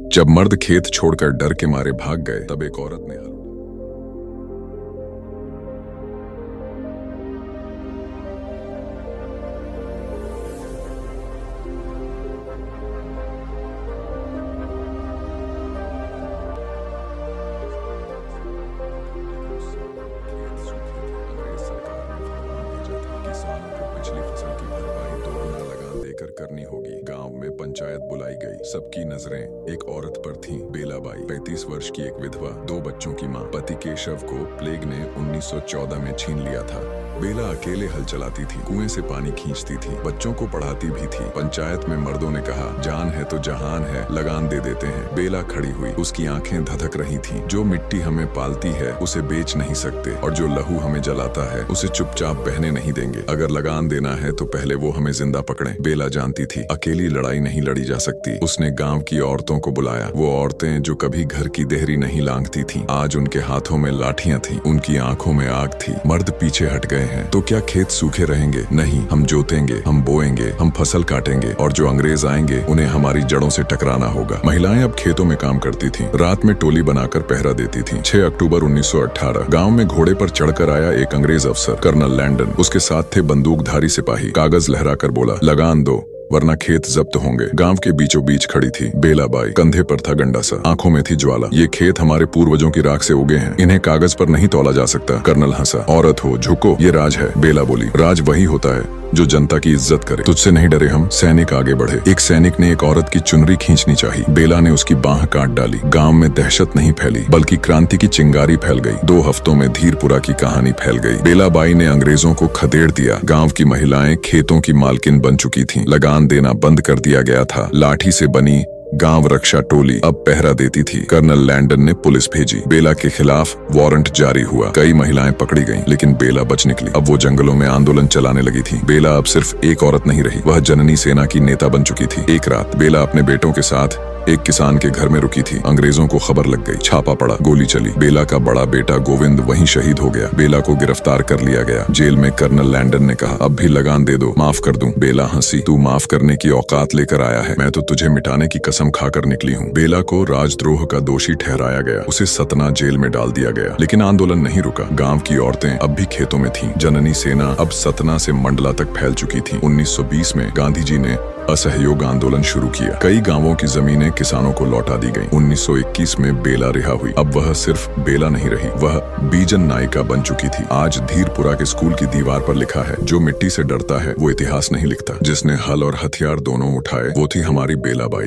जब मर्द खेत छोड़कर डर के मारे भाग गए, तब एक औरत ने हल किसानों को पिछली फसल की भरपाई दोगुना लगान देकर करनी होगी। गांव में पंचायत बुलाई गई। सबकी नजरें एक औरत पर थीं, बेलाबाई, 35 वर्ष की एक विधवा, 2 बच्चों की मां। पति के शव को प्लेग ने 1914 में छीन लिया था। बेला अकेले हल चलाती थी, कुएं से पानी खींचती थी, बच्चों को पढ़ाती भी थी। पंचायत में मर्दों ने कहा, जान है तो जहान है, लगान दे देते हैं। बेला खड़ी हुई, उसकी आंखें धधक रही थीं। जो मिट्टी हमें पालती है उसे बेच नहीं सकते, और जो लहू हमें जलाता है उसे चुपचाप बहने नहीं देंगे। अगर लगान देना है तो पहले वो हमें जिंदा पकड़े। बेला जानती थी अकेली लड़ाई नहीं लड़ी जा सकती। उसने गांव की औरतों को बुलाया। वो औरतें जो कभी घर की देहरी नहीं लांघती थीं, आज उनके हाथों में लाठियां थीं, उनकी आंखों में आग थी। मर्द पीछे हट गए हैं तो क्या खेत सूखे रहेंगे? नहीं, हम जोतेंगे, हम बोएंगे, हम फसल काटेंगे, और जो अंग्रेज आएंगे उन्हें हमारी जड़ों से टकराना होगा। महिलाएं अब खेतों में काम करती थीं, रात में टोली बनाकर पहरा देती थीं। 6 अक्टूबर 1918 गांव में घोड़े पर चढ़कर आया एक अंग्रेज अफसर, कर्नल लैंडन। उसके साथ थे बंदूकधारी सिपाही। कागज लहराकर बोला, लगान दो वरना खेत जब्त होंगे। गांव के बीचों बीच खड़ी थी बेलाबाई। कंधे पर था गंडासा, आंखों में थी ज्वाला। ये खेत हमारे पूर्वजों की राख से उगे हैं, इन्हें कागज पर नहीं तौला जा सकता। कर्नल हंसा। औरत हो, झुको, ये राज है। बेला बोली, राज वही होता है जो जनता की इज्जत करे। तुझसे नहीं डरे हम। सैनिक आगे बढ़े। एक सैनिक ने एक औरत की चुनरी खींचनी चाही। बेला ने उसकी बांह काट डाली। गांव में दहशत नहीं फैली, बल्कि क्रांति की चिंगारी फैल गई। 2 हफ्तों में धीरपुरा की कहानी फैल गई। बेलाबाई ने अंग्रेजों को खदेड़ दिया। गांव की महिलाएं खेतों की मालकिन बन चुकी थीं। लगान देना बंद कर दिया गया था। लाठी से बनी गांव रक्षा टोली अब पहरा देती थी। कर्नल लैंडन ने पुलिस भेजी। बेला के खिलाफ वारंट जारी हुआ। कई महिलाएं पकड़ी गईं, लेकिन बेला बच निकली। अब वो जंगलों में आंदोलन चलाने लगी थी। बेला अब सिर्फ एक औरत नहीं रही, वह जननी सेना की नेता बन चुकी थी। एक रात बेला अपने बेटों के साथ एक किसान के घर में रुकी थी। अंग्रेजों को खबर लग गई। छापा पड़ा, गोली चली। बेला का बड़ा बेटा गोविंद वहीं शहीद हो गया। बेला को गिरफ्तार कर लिया गया। जेल में कर्नल लैंडन ने कहा, अब भी लगान दे दो, माफ कर दूं। बेला हंसी। तू माफ करने की औकात लेकर आया है, मैं तो तुझे मिटाने की कसम खाकर निकली हूँ। बेला को राजद्रोह का दोषी ठहराया गया। उसे सतना जेल में डाल दिया गया। लेकिन आंदोलन नहीं रुका। गांव की औरतें अब भी खेतों में थीं। जननी सेना अब सतना से मंडला तक फैल चुकी थी। 1920 में गांधी जी ने असहयोग आंदोलन शुरू किया। कई गांवों की जमीनें किसानों को लौटा दी गईं। 1921 में बेला रिहा हुई। अब वह सिर्फ बेला नहीं रही, वह बीजन नायिका बन चुकी थी। आज धीरपुरा के स्कूल की दीवार पर लिखा है, जो मिट्टी से डरता है वो इतिहास नहीं लिखता। जिसने हल और हथियार दोनों उठाए वो थी हमारी बेलाबाई।